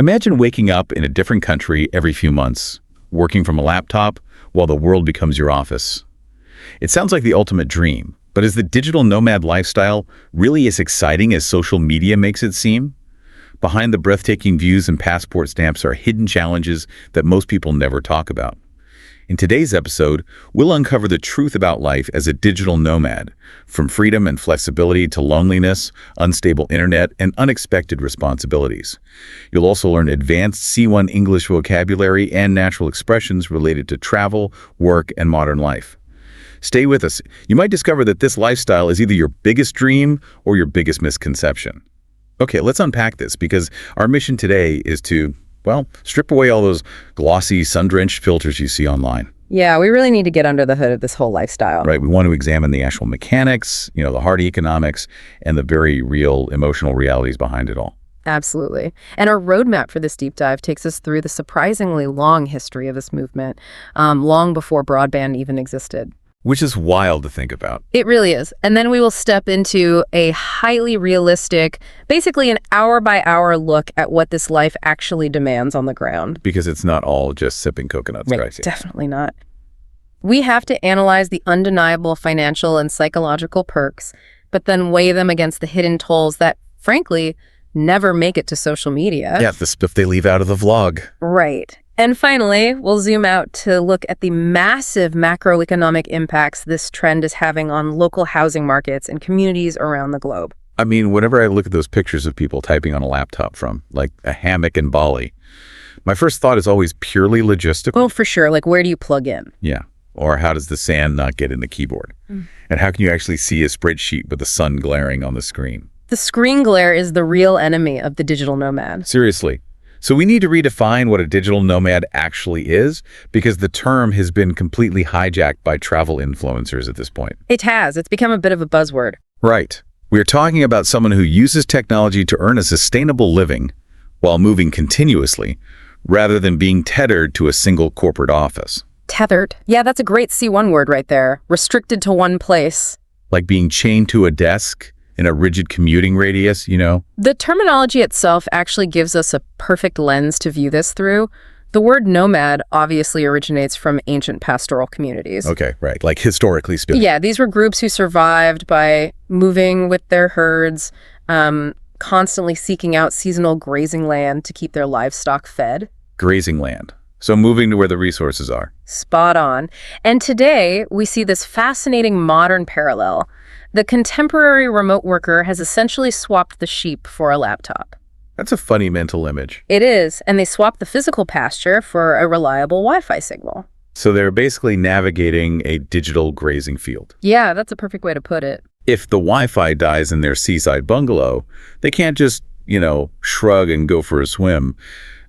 Imagine waking up in a different country every few months, working from a laptop while the world becomes your office. It sounds like the ultimate dream, but is the digital nomad lifestyle really as exciting as social media makes it seem? Behind the breathtaking views and passport stamps are hidden challenges that most people never talk about. In today's episode, we'll uncover the truth about life as a digital nomad, from freedom and flexibility to loneliness, unstable internet, and unexpected responsibilities. You'll also learn advanced C1 English vocabulary and natural expressions related to travel, work, and modern life. Stay with us. You might discover that this lifestyle is either your biggest dream or your biggest misconception. Okay, let's unpack this because our mission today is to strip away all those glossy, sun-drenched filters you see online. Yeah, we really need to get under the hood of this whole lifestyle. Right, we want to examine the actual mechanics, the hard economics, and the very real emotional realities behind it all. Absolutely. And our roadmap for this deep dive takes us through the surprisingly long history of this movement, long before broadband even existed. Which is wild to think about. It really is. And then we will step into a highly realistic, basically an hour-by-hour look at what this life actually demands on the ground. Because it's not all just sipping coconuts, right? Definitely not. We have to analyze the undeniable financial and psychological perks, but then weigh them against the hidden tolls that, frankly, never make it to social media. Yeah, the stuff they leave out of the vlog. Right. And finally, we'll zoom out to look at the massive macroeconomic impacts this trend is having on local housing markets and communities around the globe. I mean, whenever I look at those pictures of people typing on a laptop from, like, a hammock in Bali, my first thought is always purely logistical. Oh, for sure. Like, where do you plug in? Yeah. Or how does the sand not get in the keyboard? And how can you actually see a spreadsheet with the sun glaring on the screen? The screen glare is the real enemy of the digital nomad. Seriously. So we need to redefine what a digital nomad actually is, because the term has been completely hijacked by travel influencers at this point. It has. It's become a bit of a buzzword. Right. We're talking about someone who uses technology to earn a sustainable living while moving continuously, rather than being tethered to a single corporate office. Tethered? Yeah, that's a great C1 word right there. Restricted to one place. Like being chained to a desk in a rigid commuting radius, The terminology itself actually gives us a perfect lens to view this through. The word nomad obviously originates from ancient pastoral communities. Okay, right. Like historically speaking. Yeah, these were groups who survived by moving with their herds, constantly seeking out seasonal grazing land to keep their livestock fed. Grazing land. So moving to where the resources are. Spot on. And today, we see this fascinating modern parallel. The contemporary remote worker has essentially swapped the sheep for a laptop. That's a funny mental image. It is, and they swapped the physical pasture for a reliable Wi-Fi signal. So they're basically navigating a digital grazing field. Yeah, that's a perfect way to put it. If the Wi-Fi dies in their seaside bungalow, they can't just, shrug and go for a swim.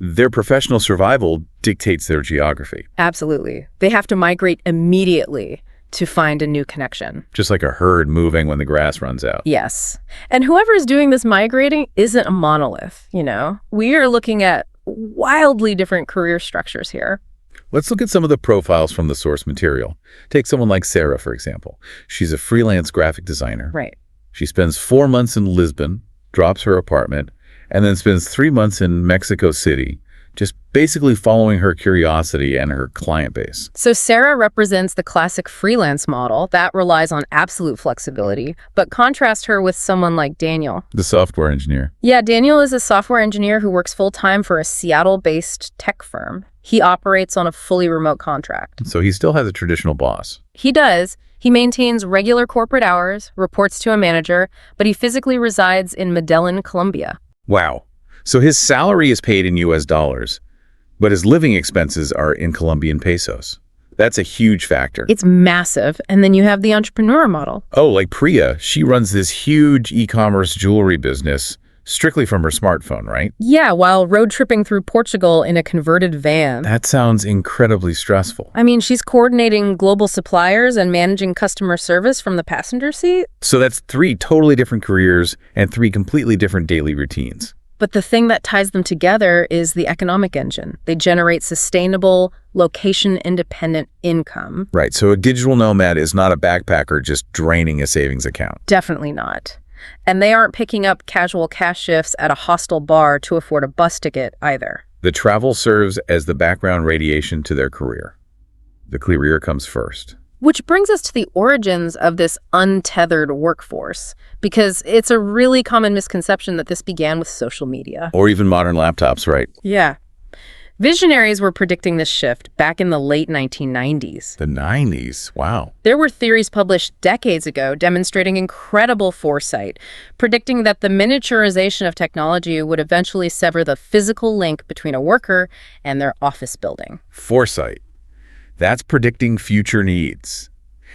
Their professional survival dictates their geography. Absolutely. They have to migrate immediately to find a new connection. Just like a herd moving when the grass runs out. Yes. And whoever is doing this migrating isn't a monolith, We are looking at wildly different career structures here. Let's look at some of the profiles from the source material. Take someone like Sarah, for example. She's a freelance graphic designer. Right. She spends 4 months in Lisbon, drops her apartment, and then spends 3 months in Mexico City, just basically following her curiosity and her client base. So Sarah represents the classic freelance model that relies on absolute flexibility, but contrast her with someone like Daniel. The software engineer. Yeah, Daniel is a software engineer who works full-time for a Seattle-based tech firm. He operates on a fully remote contract. So he still has a traditional boss. He does. He maintains regular corporate hours, reports to a manager, but he physically resides in Medellin, Colombia. Wow. So his salary is paid in US dollars, but his living expenses are in Colombian pesos. That's a huge factor. It's massive. And then you have the entrepreneur model. Oh, like Priya, she runs this huge e-commerce jewelry business strictly from her smartphone, right? Yeah, while road tripping through Portugal in a converted van. That sounds incredibly stressful. I mean, she's coordinating global suppliers and managing customer service from the passenger seat. So that's 3 totally different careers and 3 completely different daily routines. But the thing that ties them together is the economic engine. They generate sustainable, location-independent income. Right, so a digital nomad is not a backpacker just draining a savings account. Definitely not. And they aren't picking up casual cash shifts at a hostel bar to afford a bus ticket either. The travel serves as the background radiation to their career. The career comes first. Which brings us to the origins of this untethered workforce, because it's a really common misconception that this began with social media. Or even modern laptops, right? Yeah. Visionaries were predicting this shift back in the late 1990s. The 90s, wow. There were theories published decades ago demonstrating incredible foresight, predicting that the miniaturization of technology would eventually sever the physical link between a worker and their office building. Foresight. That's predicting future needs.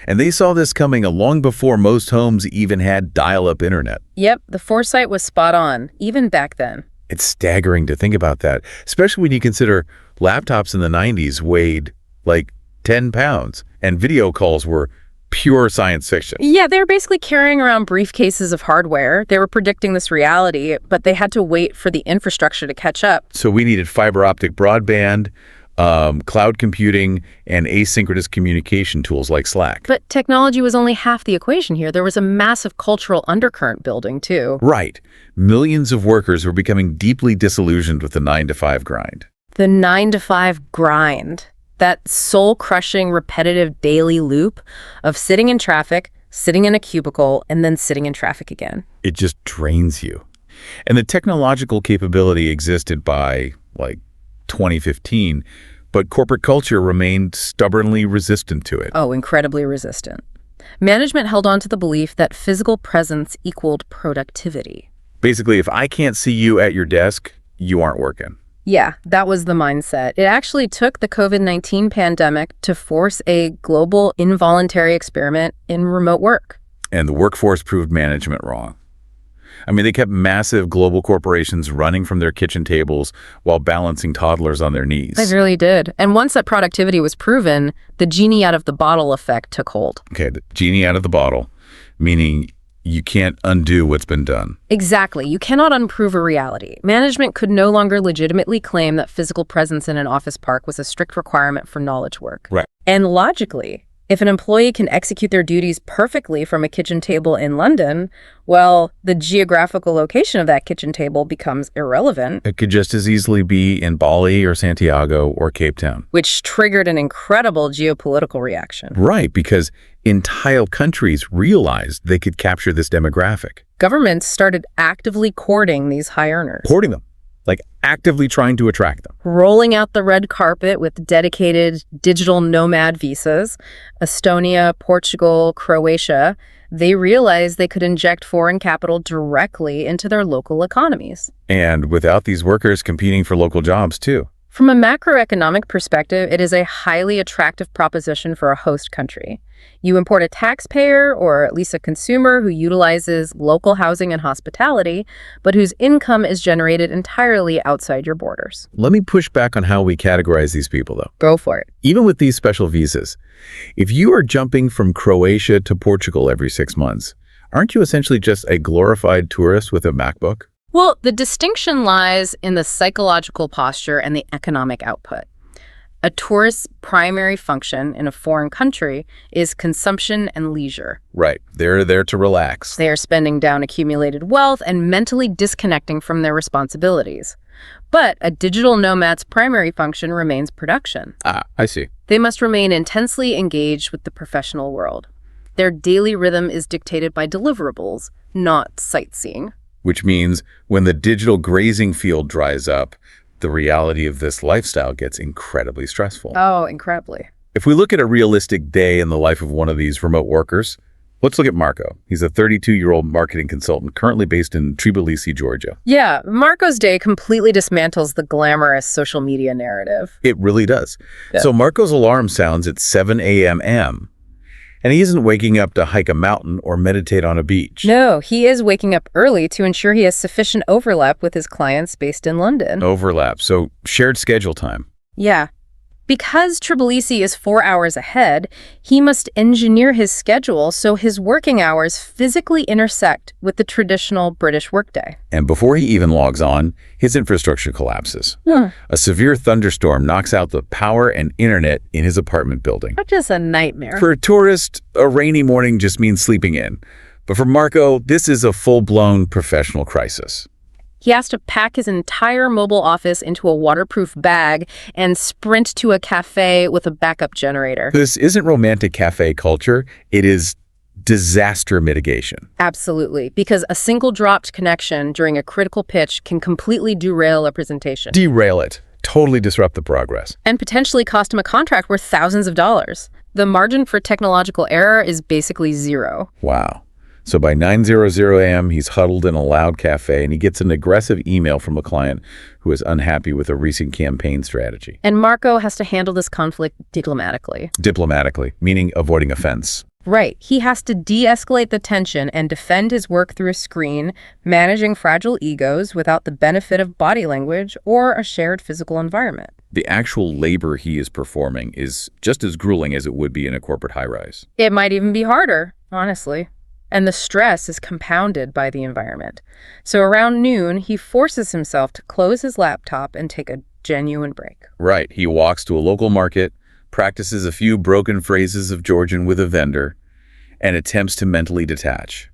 And they saw this coming long before most homes even had dial-up internet. Yep, the foresight was spot on, even back then. It's staggering to think about that, especially when you consider laptops in the 90s weighed like 10 pounds, and video calls were pure science fiction. Yeah, they were basically carrying around briefcases of hardware. They were predicting this reality, but they had to wait for the infrastructure to catch up. So we needed fiber optic broadband, cloud computing, and asynchronous communication tools like Slack. But technology was only half the equation here. There was a massive cultural undercurrent building, too. Right. Millions of workers were becoming deeply disillusioned with the 9-to-5 grind. The 9-to-5 grind. That soul-crushing, repetitive daily loop of sitting in traffic, sitting in a cubicle, and then sitting in traffic again. It just drains you. And the technological capability existed by, 2015, but corporate culture remained stubbornly resistant to it. Oh, incredibly resistant. Management held on to the belief that physical presence equaled productivity. Basically, if I can't see you at your desk, you aren't working. Yeah, that was the mindset. It actually took the COVID-19 pandemic to force a global involuntary experiment in remote work. And the workforce proved management wrong. I mean, they kept massive global corporations running from their kitchen tables while balancing toddlers on their knees. They really did. And once that productivity was proven, the genie out of the bottle effect took hold. Okay, the genie out of the bottle, meaning you can't undo what's been done. Exactly. You cannot unprove a reality. Management could no longer legitimately claim that physical presence in an office park was a strict requirement for knowledge work. Right. And logically, if an employee can execute their duties perfectly from a kitchen table in London, well, the geographical location of that kitchen table becomes irrelevant. It could just as easily be in Bali or Santiago or Cape Town. Which triggered an incredible geopolitical reaction. Right, because entire countries realized they could capture this demographic. Governments started actively courting these high earners. Courting them, like actively trying to attract them. Rolling out the red carpet with dedicated digital nomad visas. Estonia, Portugal, Croatia, they realized they could inject foreign capital directly into their local economies. And without these workers competing for local jobs, too. From a macroeconomic perspective, it is a highly attractive proposition for a host country. You import a taxpayer, or at least a consumer, who utilizes local housing and hospitality, but whose income is generated entirely outside your borders. Let me push back on how we categorize these people, though. Go for it. Even with these special visas, if you are jumping from Croatia to Portugal every 6 months, aren't you essentially just a glorified tourist with a MacBook? Well, the distinction lies in the psychological posture and the economic output. A tourist's primary function in a foreign country is consumption and leisure. Right. They're there to relax. They are spending down accumulated wealth and mentally disconnecting from their responsibilities. But a digital nomad's primary function remains production. Ah, I see. They must remain intensely engaged with the professional world. Their daily rhythm is dictated by deliverables, not sightseeing. Which means when the digital grazing field dries up, the reality of this lifestyle gets incredibly stressful. Oh, incredibly. If we look at a realistic day in the life of one of these remote workers, let's look at Marco. He's a 32-year-old marketing consultant currently based in Tbilisi, Georgia. Yeah, Marco's day completely dismantles the glamorous social media narrative. It really does. Yeah. So Marco's alarm sounds at 7 a.m. And he isn't waking up to hike a mountain or meditate on a beach. No, he is waking up early to ensure he has sufficient overlap with his clients based in London. Overlap, so shared schedule time. Yeah. Because Tbilisi is 4 hours ahead, he must engineer his schedule so his working hours physically intersect with the traditional British workday. And before he even logs on, his infrastructure collapses. Hmm. A severe thunderstorm knocks out the power and internet in his apartment building. Just a nightmare. For a tourist, a rainy morning just means sleeping in. But for Marco, this is a full-blown professional crisis. He has to pack his entire mobile office into a waterproof bag and sprint to a cafe with a backup generator. This isn't romantic cafe culture. It is disaster mitigation. Absolutely, because a single dropped connection during a critical pitch can completely derail a presentation. Derail it. Totally disrupt the progress. And potentially cost him a contract worth thousands of dollars. The margin for technological error is basically zero. Wow. So by 9:00 a.m., he's huddled in a loud cafe, and he gets an aggressive email from a client who is unhappy with a recent campaign strategy. And Marco has to handle this conflict diplomatically. Diplomatically, meaning avoiding offense. Right. He has to de-escalate the tension and defend his work through a screen, managing fragile egos without the benefit of body language or a shared physical environment. The actual labor he is performing is just as grueling as it would be in a corporate high-rise. It might even be harder, honestly. And the stress is compounded by the environment. So around noon, he forces himself to close his laptop and take a genuine break. Right. He walks to a local market, practices a few broken phrases of Georgian with a vendor, and attempts to mentally detach.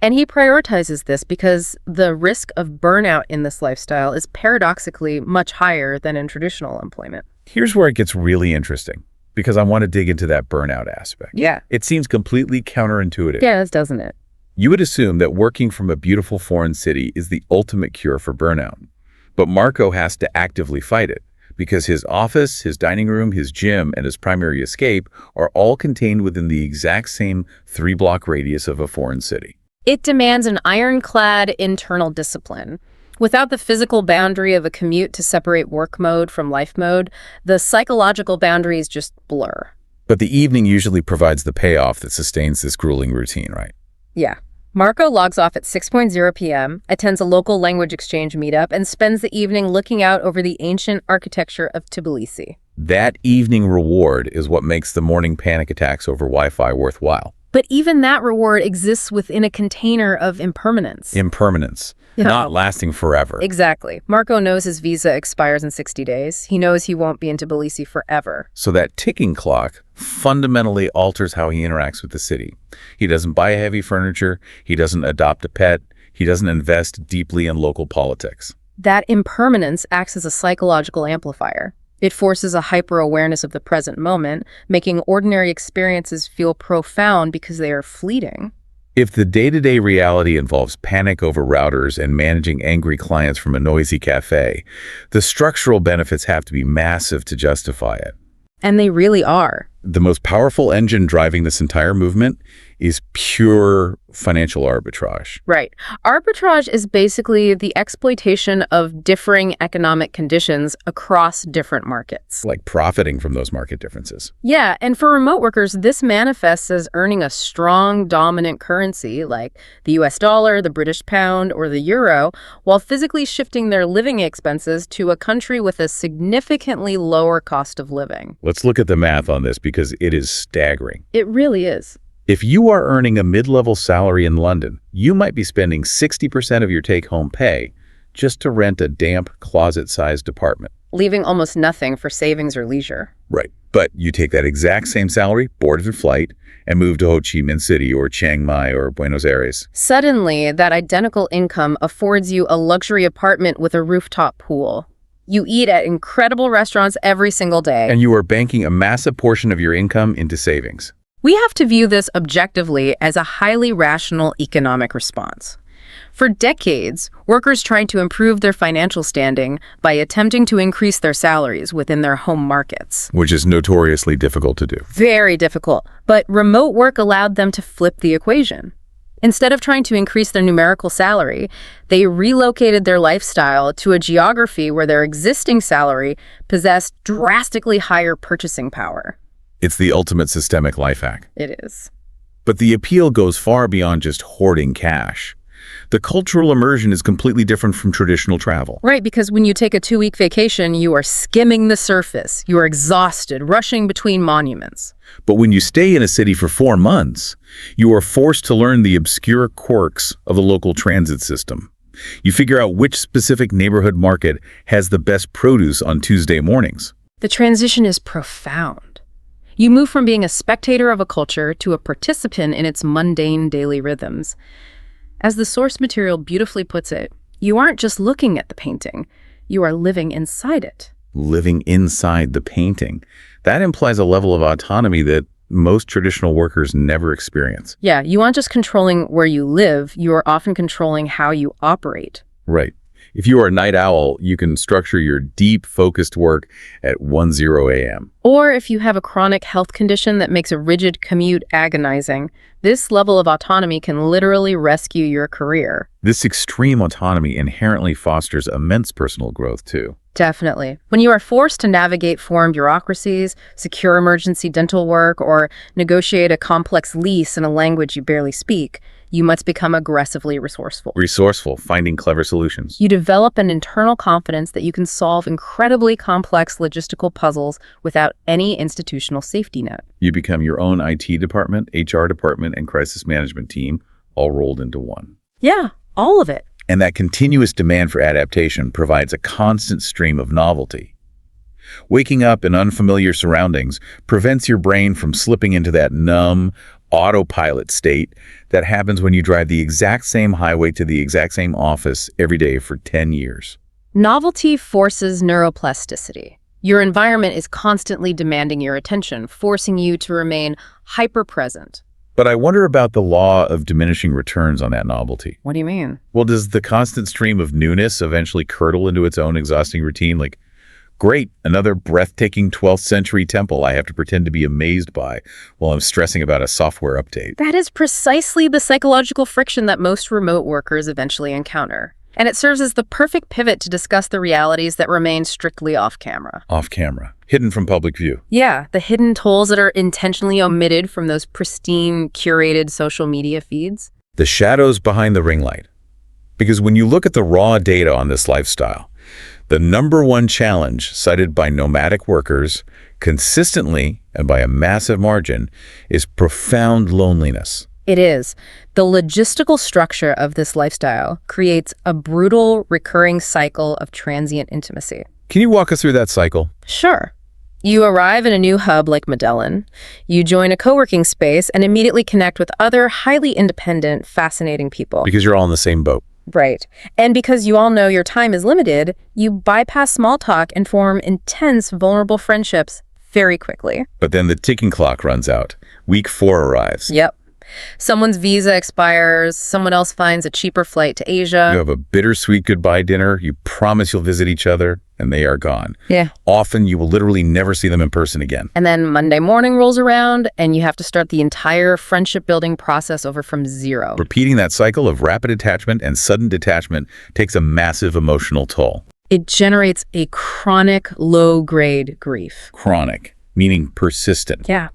And he prioritizes this because the risk of burnout in this lifestyle is paradoxically much higher than in traditional employment. Here's where it gets really interesting, because I want to dig into that burnout aspect. Yeah. It seems completely counterintuitive. Yeah, doesn't it? You would assume that working from a beautiful foreign city is the ultimate cure for burnout. But Marco has to actively fight it, because his office, his dining room, his gym, and his primary escape are all contained within the exact same 3-block radius of a foreign city. It demands an ironclad internal discipline. Without the physical boundary of a commute to separate work mode from life mode, the psychological boundaries just blur. But the evening usually provides the payoff that sustains this grueling routine, right? Yeah. Marco logs off at 6:00 p.m., attends a local language exchange meetup, and spends the evening looking out over the ancient architecture of Tbilisi. That evening reward is what makes the morning panic attacks over Wi-Fi worthwhile. But even that reward exists within a container of impermanence. Impermanence, Yeah. not lasting forever. Exactly. Marco knows his visa expires in 60 days. He knows he won't be in Tbilisi forever. So that ticking clock fundamentally alters how he interacts with the city. He doesn't buy heavy furniture. He doesn't adopt a pet. He doesn't invest deeply in local politics. That impermanence acts as a psychological amplifier. It forces a hyper-awareness of the present moment, making ordinary experiences feel profound because they are fleeting. If the day-to-day reality involves panic over routers and managing angry clients from a noisy cafe, the structural benefits have to be massive to justify it. And they really are. The most powerful engine driving this entire movement is pure financial arbitrage. Right. Arbitrage is basically the exploitation of differing economic conditions across different markets. Like profiting from those market differences. Yeah, and for remote workers, this manifests as earning a strong, dominant currency like the US dollar, the British pound, or the euro, while physically shifting their living expenses to a country with a significantly lower cost of living. Let's look at the math on this because it is staggering. It really is. If you are earning a mid-level salary in London, you might be spending 60% of your take-home pay just to rent a damp, closet-sized apartment. Leaving almost nothing for savings or leisure. Right. But you take that exact same salary, board a flight, and move to Ho Chi Minh City or Chiang Mai or Buenos Aires. Suddenly, that identical income affords you a luxury apartment with a rooftop pool. You eat at incredible restaurants every single day. And you are banking a massive portion of your income into savings. We have to view this objectively as a highly rational economic response. For decades, workers tried to improve their financial standing by attempting to increase their salaries within their home markets. Which is notoriously difficult to do. Very difficult, but remote work allowed them to flip the equation. Instead of trying to increase their numerical salary, they relocated their lifestyle to a geography where their existing salary possessed drastically higher purchasing power. It's the ultimate systemic life hack. It is. But the appeal goes far beyond just hoarding cash. The cultural immersion is completely different from traditional travel. Right, because when you take a 2-week vacation, you are skimming the surface. You are exhausted, rushing between monuments. But when you stay in a city for 4 months, you are forced to learn the obscure quirks of the local transit system. You figure out which specific neighborhood market has the best produce on Tuesday mornings. The transition is profound. You move from being a spectator of a culture to a participant in its mundane daily rhythms. As the source material beautifully puts it, you aren't just looking at the painting, you are living inside it. Living inside the painting. That implies a level of autonomy that most traditional workers never experience. Yeah, you aren't just controlling where you live, you are often controlling how you operate. Right. If you are a night owl, you can structure your deep, focused work at 1:0 a.m. Or if you have a chronic health condition that makes a rigid commute agonizing, this level of autonomy can literally rescue your career. This extreme autonomy inherently fosters immense personal growth, too. Definitely. When you are forced to navigate foreign bureaucracies, secure emergency dental work, or negotiate a complex lease in a language you barely speak, you must become aggressively resourceful. Resourceful, finding clever solutions. You develop an internal confidence that you can solve incredibly complex logistical puzzles without any institutional safety net. You become your own IT department, HR department, and crisis management team, all rolled into one. Yeah, all of it. And that continuous demand for adaptation provides a constant stream of novelty. Waking up in unfamiliar surroundings prevents your brain from slipping into that numb, autopilot state that happens when you drive the exact same highway to the exact same office every day for 10 years. Novelty forces neuroplasticity. Your environment is constantly demanding your attention, forcing you to remain hyper-present. But I wonder about the law of diminishing returns on that novelty. What do you mean? Well, does the constant stream of newness eventually curdle into its own exhausting routine? Like, great, another breathtaking 12th century temple I have to pretend to be amazed by while I'm stressing about a software update. That is precisely the psychological friction that most remote workers eventually encounter. And it serves as the perfect pivot to discuss the realities that remain strictly off-camera. Off-camera, hidden from public view. Yeah, the hidden tolls that are intentionally omitted from those pristine, curated social media feeds. The shadows behind the ring light. Because when you look at the raw data on this lifestyle, the number one challenge cited by nomadic workers consistently and by a massive margin is profound loneliness. It is. The logistical structure of this lifestyle creates a brutal, recurring cycle of transient intimacy. Can you walk us through that cycle? Sure. You arrive in a new hub like Medellin. You join a co-working space and immediately connect with other highly independent, fascinating people. Because you're all in the same boat. Right. And because you all know your time is limited, you bypass small talk and form intense, vulnerable friendships very quickly. But then the ticking clock runs out. Week 4 arrives. Yep. Someone's visa expires, someone else finds a cheaper flight to Asia. You have a bittersweet goodbye dinner, you promise you'll visit each other, and they are gone. Yeah. Often you will literally never see them in person again. And then Monday morning rolls around, and you have to start the entire friendship-building process over from zero. Repeating that cycle of rapid attachment and sudden detachment takes a massive emotional toll. It generates a chronic, low-grade grief. Chronic, meaning persistent. Yeah.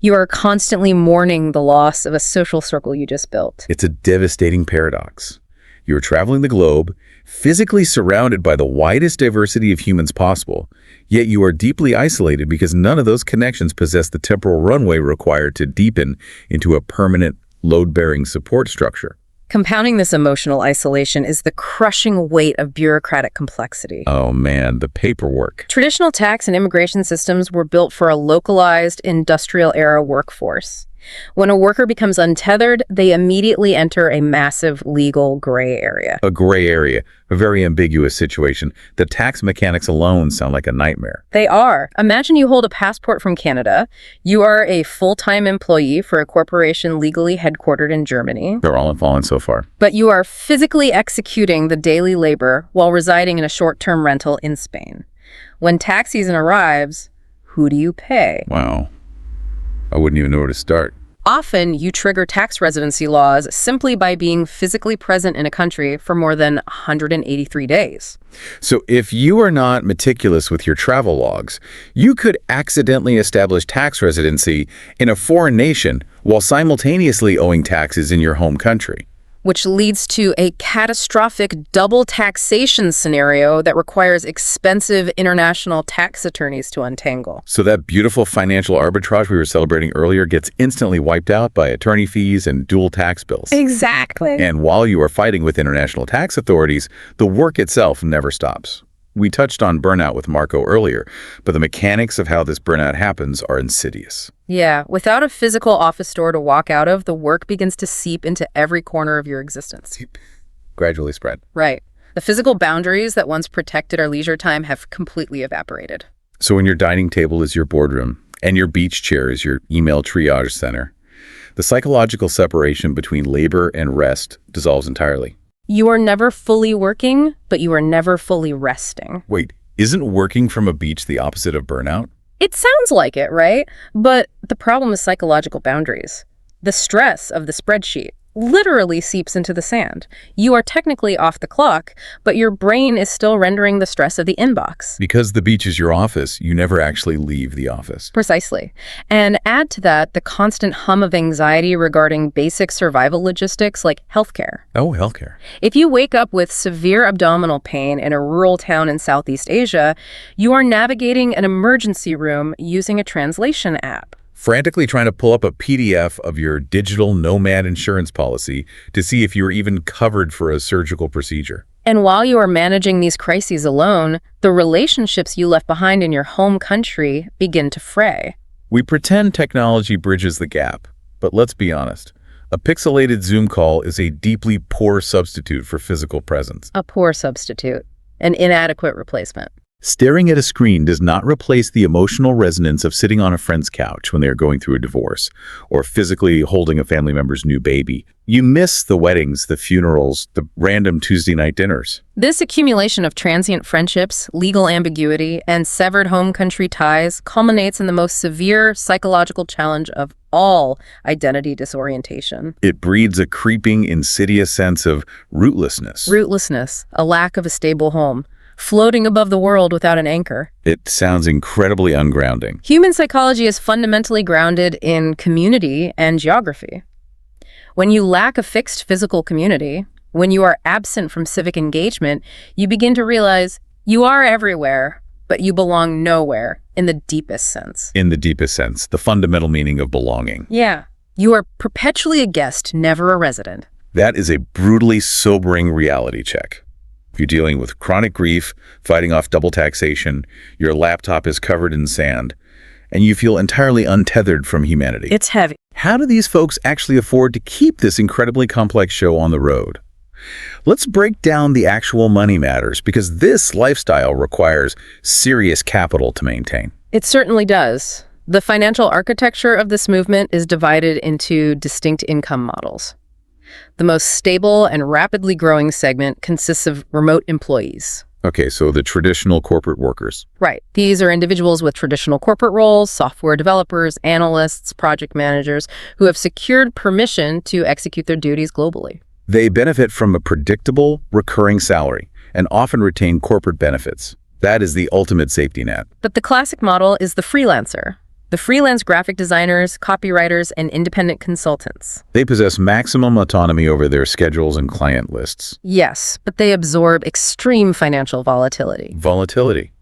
You are constantly mourning the loss of a social circle you just built. It's a devastating paradox. You are traveling the globe, physically surrounded by the widest diversity of humans possible, yet you are deeply isolated because none of those connections possess the temporal runway required to deepen into a permanent, load-bearing support structure. Compounding this emotional isolation is the crushing weight of bureaucratic complexity. Oh man, the paperwork. Traditional tax and immigration systems were built for a localized, industrial-era workforce. When a worker becomes untethered, they immediately enter a massive legal gray area. A gray area, a very ambiguous situation. The tax mechanics alone sound like a nightmare. They are. Imagine you hold a passport from Canada. You are a full-time employee for a corporation legally headquartered in Germany. They're all fallen so far. But you are physically executing the daily labor while residing in a short-term rental in Spain. When tax season arrives, who do you pay? Wow. I wouldn't even know where to start. Often, you trigger tax residency laws simply by being physically present in a country for more than 183 days. So if you are not meticulous with your travel logs, you could accidentally establish tax residency in a foreign nation while simultaneously owing taxes in your home country. Which leads to a catastrophic double taxation scenario that requires expensive international tax attorneys to untangle. So that beautiful financial arbitrage we were celebrating earlier gets instantly wiped out by attorney fees and dual tax bills. Exactly. And while you are fighting with international tax authorities, the work itself never stops. We touched on burnout with Marco earlier, but the mechanics of how this burnout happens are insidious. Yeah, without a physical office door to walk out of, the work begins to seep into every corner of your existence. Gradually spread. Right. The physical boundaries that once protected our leisure time have completely evaporated. So when your dining table is your boardroom and your beach chair is your email triage center, the psychological separation between labor and rest dissolves entirely. You are never fully working, but you are never fully resting. Wait, isn't working from a beach the opposite of burnout? It sounds like it, right? But the problem is psychological boundaries. The stress of the spreadsheet literally seeps into the sand. You are technically off the clock, but your brain is still rendering the stress of the inbox. Because the beach is your office, you never actually leave the office. Precisely. And add to that the constant hum of anxiety regarding basic survival logistics like healthcare. Oh, healthcare. If you wake up with severe abdominal pain in a rural town in Southeast Asia, you are navigating an emergency room using a translation app. Frantically trying to pull up a PDF of your digital Nomad insurance policy to see if you're even covered for a surgical procedure. And while you are managing these crises alone, the relationships you left behind in your home country begin to fray. We pretend technology bridges the gap, but let's be honest. A pixelated Zoom call is a deeply poor substitute for physical presence. A poor substitute. An inadequate replacement. Staring at a screen does not replace the emotional resonance of sitting on a friend's couch when they are going through a divorce, or physically holding a family member's new baby. You miss the weddings, the funerals, the random Tuesday night dinners. This accumulation of transient friendships, legal ambiguity, and severed home country ties culminates in the most severe psychological challenge of all identity disorientation. It breeds a creeping, insidious sense of rootlessness. Rootlessness, a lack of a stable home. Floating above the world without an anchor. It sounds incredibly ungrounding. Human psychology is fundamentally grounded in community and geography. When you lack a fixed physical community, when you are absent from civic engagement, you begin to realize you are everywhere, but you belong nowhere in the deepest sense. In the deepest sense, the fundamental meaning of belonging. Yeah. You are perpetually a guest, never a resident. That is a brutally sobering reality check. You're dealing with chronic grief, fighting off double taxation, your laptop is covered in sand, and you feel entirely untethered from humanity. It's heavy. How do these folks actually afford to keep this incredibly complex show on the road? Let's break down the actual money matters, because this lifestyle requires serious capital to maintain. It certainly does. The financial architecture of this movement is divided into distinct income models. The most stable and rapidly growing segment consists of remote employees. Okay, so the traditional corporate workers. Right. These are individuals with traditional corporate roles, software developers, analysts, project managers, who have secured permission to execute their duties globally. They benefit from a predictable, recurring salary and often retain corporate benefits. That is the ultimate safety net. But the classic model is the freelancer. The freelance graphic designers, copywriters, and independent consultants. They possess maximum autonomy over their schedules and client lists. Yes, but they absorb extreme financial volatility. Volatility.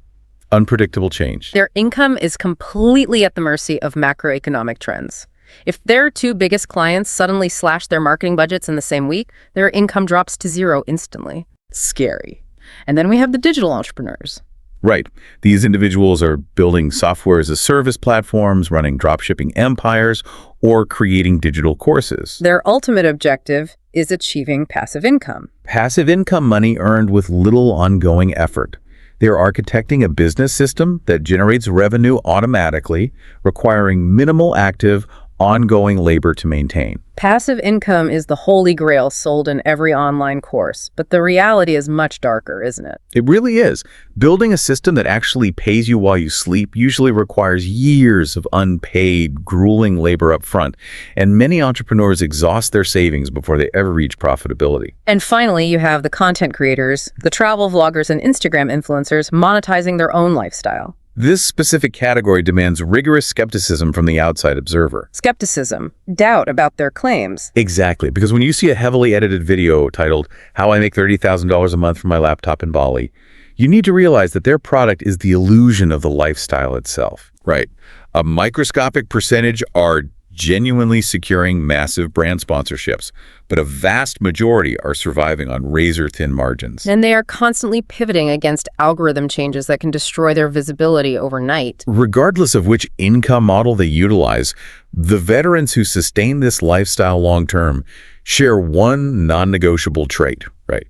Unpredictable change. Their income is completely at the mercy of macroeconomic trends. If their two biggest clients suddenly slash their marketing budgets in the same week, their income drops to zero instantly. Scary. And then we have the digital entrepreneurs. Right. These individuals are building software as a service platforms, running dropshipping empires, or creating digital courses. Their ultimate objective is achieving passive income. Passive income money earned with little ongoing effort. They're architecting a business system that generates revenue automatically, requiring minimal active, ongoing labor to maintain. Passive income is the holy grail sold in every online course, but the reality is much darker, isn't it? It really is. Building a system that actually pays you while you sleep usually requires years of unpaid, grueling labor up front, and many entrepreneurs exhaust their savings before they ever reach profitability. And finally, you have the content creators, the travel vloggers and Instagram influencers monetizing their own lifestyle. This specific category demands rigorous skepticism from the outside observer. Skepticism, doubt about their claims. Exactly, because when you see a heavily edited video titled, "How I Make $30,000 a Month from My Laptop in Bali," you need to realize that their product is the illusion of the lifestyle itself. Right. A microscopic percentage are genuinely securing massive brand sponsorships, but a vast majority are surviving on razor-thin margins. And they are constantly pivoting against algorithm changes that can destroy their visibility overnight. Regardless of which income model they utilize, the veterans who sustain this lifestyle long-term share one non-negotiable trait, right?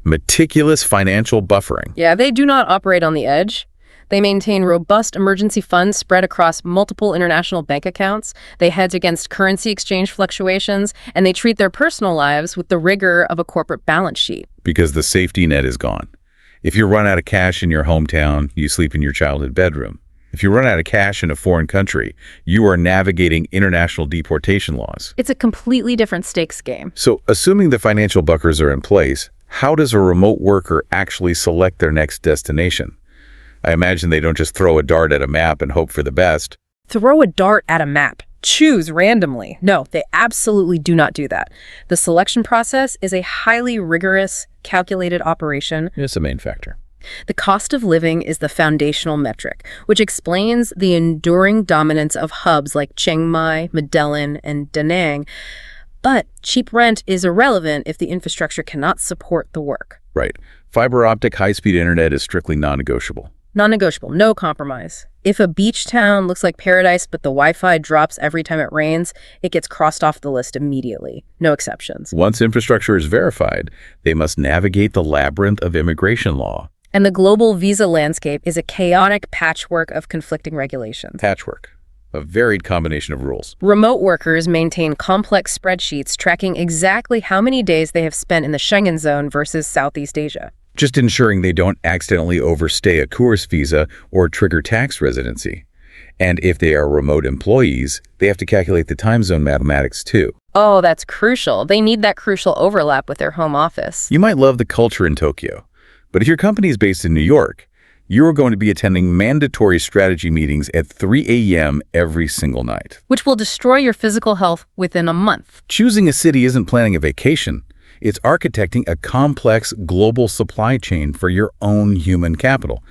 Meticulous financial buffering. Yeah, they do not operate on the edge. They maintain robust emergency funds spread across multiple international bank accounts. They hedge against currency exchange fluctuations, and they treat their personal lives with the rigor of a corporate balance sheet. Because the safety net is gone. If you run out of cash in your hometown, you sleep in your childhood bedroom. If you run out of cash in a foreign country, you are navigating international deportation laws. It's a completely different stakes game. So, assuming the financial buffers are in place, how does a remote worker actually select their next destination? I imagine they don't just throw a dart at a map and hope for the best. Throw a dart at a map. Choose randomly. No, they absolutely do not do that. The selection process is a highly rigorous, calculated operation. It's the main factor. The cost of living is the foundational metric, which explains the enduring dominance of hubs like Chiang Mai, Medellin, and Da Nang. But cheap rent is irrelevant if the infrastructure cannot support the work. Right. Fiber optic high-speed internet is strictly non-negotiable. Non-negotiable, no compromise. If a beach town looks like paradise but the Wi-Fi drops every time it rains, it gets crossed off the list immediately. No exceptions. Once infrastructure is verified, they must navigate the labyrinth of immigration law. And the global visa landscape is a chaotic patchwork of conflicting regulations. Patchwork. A varied combination of rules. Remote workers maintain complex spreadsheets tracking exactly how many days they have spent in the Schengen zone versus Southeast Asia. Just ensuring they don't accidentally overstay a tourist visa or trigger tax residency. And if they are remote employees, they have to calculate the time zone mathematics too. Oh, that's crucial. They need that crucial overlap with their home office. You might love the culture in Tokyo, but if your company is based in New York, you are going to be attending mandatory strategy meetings at 3 a.m. every single night. Which will destroy your physical health within a month. Choosing a city isn't planning a vacation. It's architecting a complex global supply chain for your own human capital.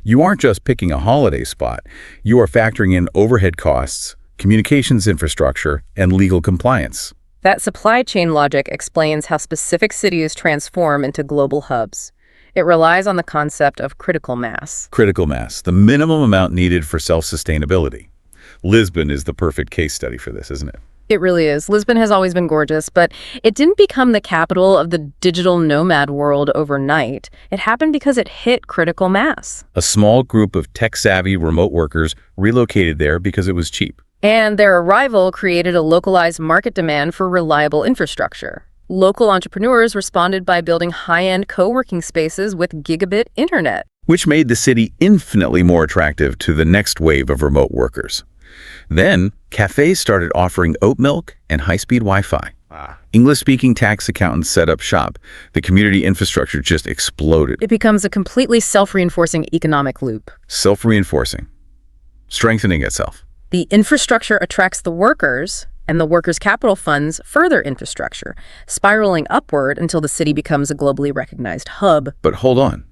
You aren't just picking a holiday spot. You are factoring in overhead costs, communications infrastructure, and legal compliance. That supply chain logic explains how specific cities transform into global hubs. It relies on the concept of critical mass. Critical mass, the minimum amount needed for self-sustainability. Lisbon is the perfect case study for this, isn't it? It really is. Lisbon has always been gorgeous, but it didn't become the capital of the digital nomad world overnight. It happened because it hit critical mass. A small group of tech-savvy remote workers relocated there because it was cheap. And their arrival created a localized market demand for reliable infrastructure. Local entrepreneurs responded by building high-end co-working spaces with gigabit internet. Which made the city infinitely more attractive to the next wave of remote workers. Then, cafes started offering oat milk and high-speed Wi-Fi. English-speaking tax accountants set up shop. The community infrastructure just exploded. It becomes a completely self-reinforcing economic loop. Self-reinforcing. Strengthening itself. The infrastructure attracts the workers, and the workers' capital funds further infrastructure, spiraling upward until the city becomes a globally recognized hub. But hold on.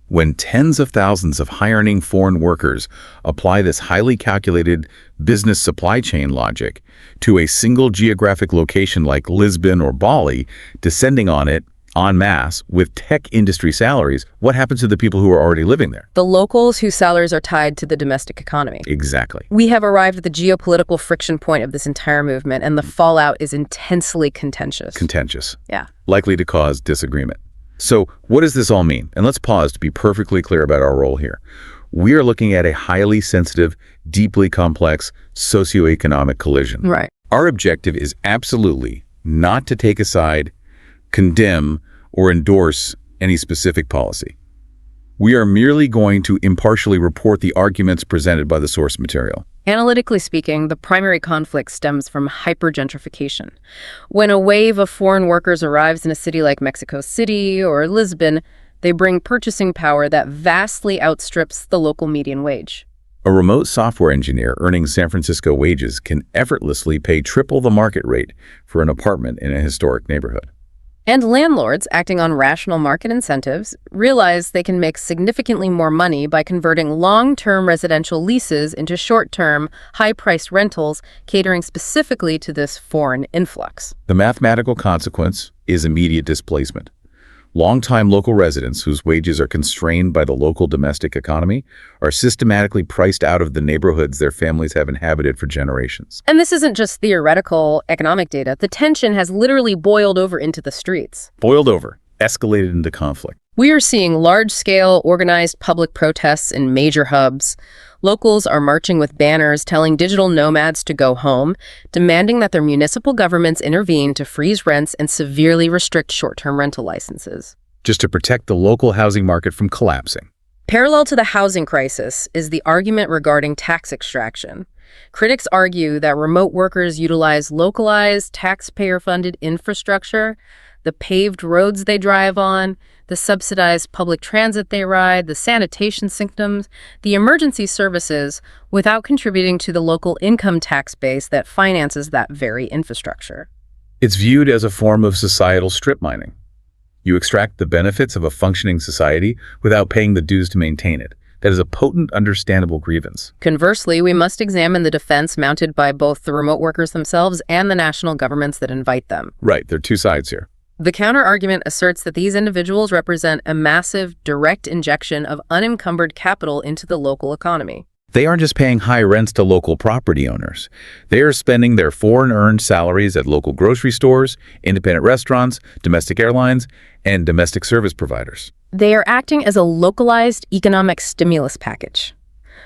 When tens of thousands of high-earning foreign workers apply this highly calculated business supply chain logic to a single geographic location like Lisbon or Bali, descending on it en masse with tech industry salaries, what happens to the people who are already living there? The locals whose salaries are tied to the domestic economy. Exactly. We have arrived at the geopolitical friction point of this entire movement, and the fallout is intensely contentious. Contentious. Yeah. Likely to cause disagreement. So what does this all mean? And let's pause to be perfectly clear about our role here. We are looking at a highly sensitive, deeply complex socioeconomic collision. Right. Our objective is absolutely not to take a side, condemn, or endorse any specific policy. We are merely going to impartially report the arguments presented by the source material. Analytically speaking, the primary conflict stems from hypergentrification. When a wave of foreign workers arrives in a city like Mexico City or Lisbon, they bring purchasing power that vastly outstrips the local median wage. A remote software engineer earning San Francisco wages can effortlessly pay triple the market rate for an apartment in a historic neighborhood. And landlords, acting on rational market incentives, realize they can make significantly more money by converting long-term residential leases into short-term, high-priced rentals, catering specifically to this foreign influx. The mathematical consequence is immediate displacement. Longtime local residents whose wages are constrained by the local domestic economy are systematically priced out of the neighborhoods their families have inhabited for generations. And this isn't just theoretical economic data. The tension has literally boiled over into the streets. Boiled over, escalated into conflict. We are seeing large-scale, organized public protests in major hubs. Locals are marching with banners telling digital nomads to go home, demanding that their municipal governments intervene to freeze rents and severely restrict short-term rental licenses. Just to protect the local housing market from collapsing. Parallel to the housing crisis is the argument regarding tax extraction. Critics argue that remote workers utilize localized, taxpayer-funded infrastructure, the paved roads they drive on, the subsidized public transit they ride, the sanitation systems, the emergency services, without contributing to the local income tax base that finances that very infrastructure. It's viewed as a form of societal strip mining. You extract the benefits of a functioning society without paying the dues to maintain it. That is a potent, understandable grievance. Conversely, we must examine the defense mounted by both the remote workers themselves and the national governments that invite them. Right, there are two sides here. The counter-argument asserts that these individuals represent a massive, direct injection of unencumbered capital into the local economy. They aren't just paying high rents to local property owners. They are spending their foreign-earned salaries at local grocery stores, independent restaurants, domestic airlines, and domestic service providers. They are acting as a localized economic stimulus package.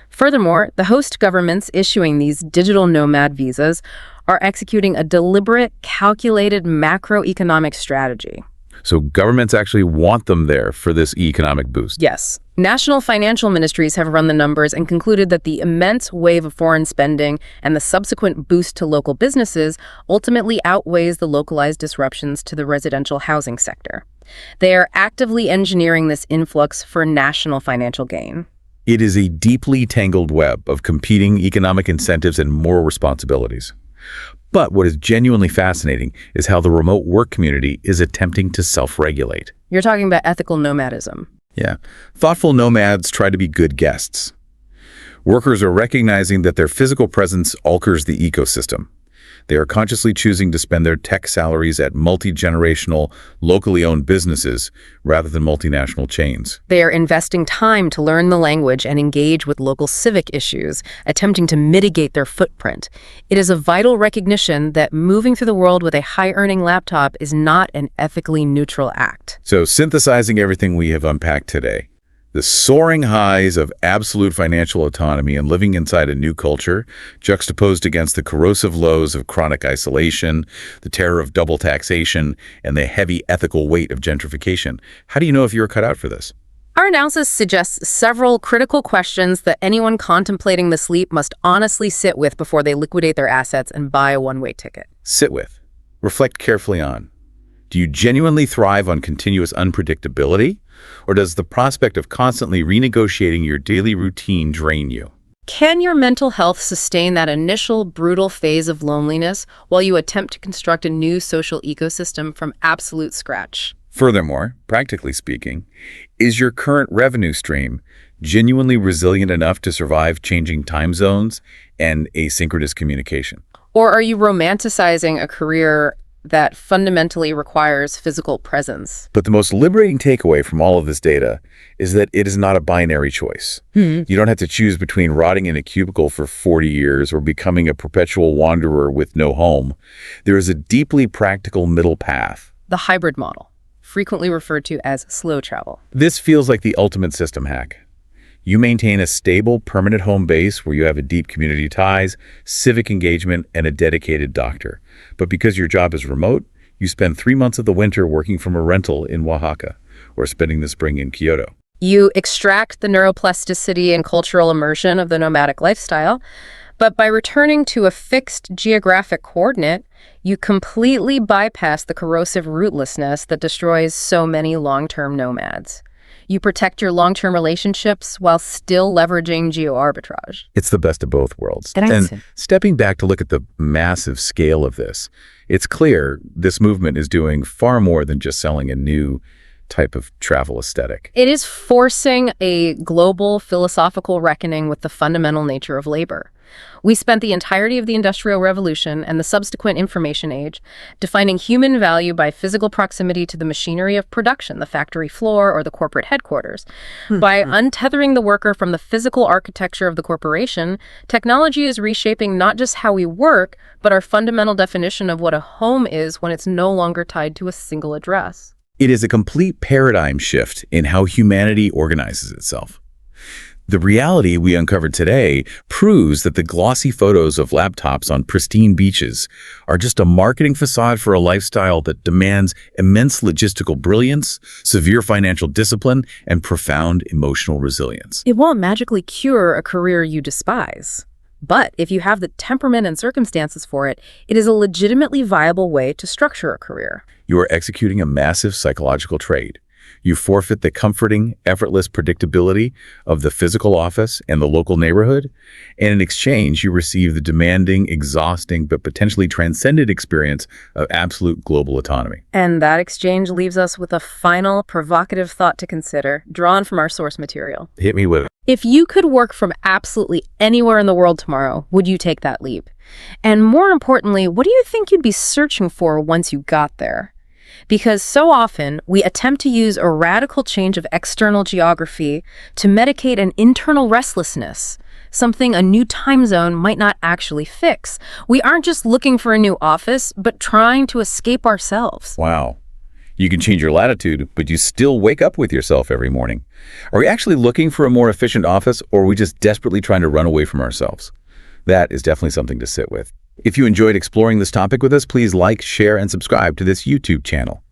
Furthermore, the host governments issuing these digital nomad visas are executing a deliberate, calculated macroeconomic strategy. So governments actually want them there for this economic boost. Yes. National financial ministries have run the numbers and concluded that the immense wave of foreign spending and the subsequent boost to local businesses ultimately outweighs the localized disruptions to the residential housing sector. They are actively engineering this influx for national financial gain. It is a deeply tangled web of competing economic incentives and moral responsibilities. But what is genuinely fascinating is how the remote work community is attempting to self-regulate. You're talking about ethical nomadism. Yeah. Thoughtful nomads try to be good guests. Workers are recognizing that their physical presence alters the ecosystem. They are consciously choosing to spend their tech salaries at multi-generational, locally owned businesses rather than multinational chains. They are investing time to learn the language and engage with local civic issues, attempting to mitigate their footprint. It is a vital recognition that moving through the world with a high-earning laptop is not an ethically neutral act. So, synthesizing everything we have unpacked today, the soaring highs of absolute financial autonomy and living inside a new culture, juxtaposed against the corrosive lows of chronic isolation, the terror of double taxation, and the heavy ethical weight of gentrification. How do you know if you're cut out for this? Our analysis suggests several critical questions that anyone contemplating this leap must honestly sit with before they liquidate their assets and buy a one-way ticket. Sit with. Reflect carefully on. Do you genuinely thrive on continuous unpredictability? Or does the prospect of constantly renegotiating your daily routine drain you? Can your mental health sustain that initial brutal phase of loneliness while you attempt to construct a new social ecosystem from absolute scratch? Furthermore, practically speaking, is your current revenue stream genuinely resilient enough to survive changing time zones and asynchronous communication? Or are you romanticizing a career that fundamentally requires physical presence? But the most liberating takeaway from all of this data is that it is not a binary choice. You don't have to choose between rotting in a cubicle for 40 years or becoming a perpetual wanderer with no home. There is a deeply practical middle path. The hybrid model, frequently referred to as slow travel. This feels like the ultimate system hack. You maintain a stable, permanent home base where you have a deep community ties, civic engagement, and a dedicated doctor. But because your job is remote, you spend 3 months of the winter working from a rental in Oaxaca or spending the spring in Kyoto. You extract the neuroplasticity and cultural immersion of the nomadic lifestyle, but by returning to a fixed geographic coordinate, you completely bypass the corrosive rootlessness that destroys so many long-term nomads. You protect your long-term relationships while still leveraging geo-arbitrage. It's the best of both worlds. Grazie. And stepping back to look at the massive scale of this, it's clear this movement is doing far more than just selling a new type of travel aesthetic. It is forcing a global philosophical reckoning with the fundamental nature of labor. We spent the entirety of the Industrial Revolution and the subsequent information age defining human value by physical proximity to the machinery of production, the factory floor or the corporate headquarters. By untethering the worker from the physical architecture of the corporation, technology is reshaping not just how we work, but our fundamental definition of what a home is when it's no longer tied to a single address. It is a complete paradigm shift in how humanity organizes itself. The reality we uncovered today proves that the glossy photos of laptops on pristine beaches are just a marketing facade for a lifestyle that demands immense logistical brilliance, severe financial discipline, and profound emotional resilience. It won't magically cure a career you despise. But if you have the temperament and circumstances for it, it is a legitimately viable way to structure a career. You are executing a massive psychological trade. You forfeit the comforting, effortless predictability of the physical office and the local neighborhood, and in exchange, you receive the demanding, exhausting, but potentially transcendent experience of absolute global autonomy. And that exchange leaves us with a final, provocative thought to consider, drawn from our source material. Hit me with it. If you could work from absolutely anywhere in the world tomorrow, would you take that leap? And more importantly, what do you think you'd be searching for once you got there? Because so often, we attempt to use a radical change of external geography to medicate an internal restlessness, something a new time zone might not actually fix. We aren't just looking for a new office, but trying to escape ourselves. Wow. You can change your latitude, but you still wake up with yourself every morning. Are we actually looking for a more efficient office, or are we just desperately trying to run away from ourselves? That is definitely something to sit with. If you enjoyed exploring this topic with us, please like, share, and subscribe to this YouTube channel.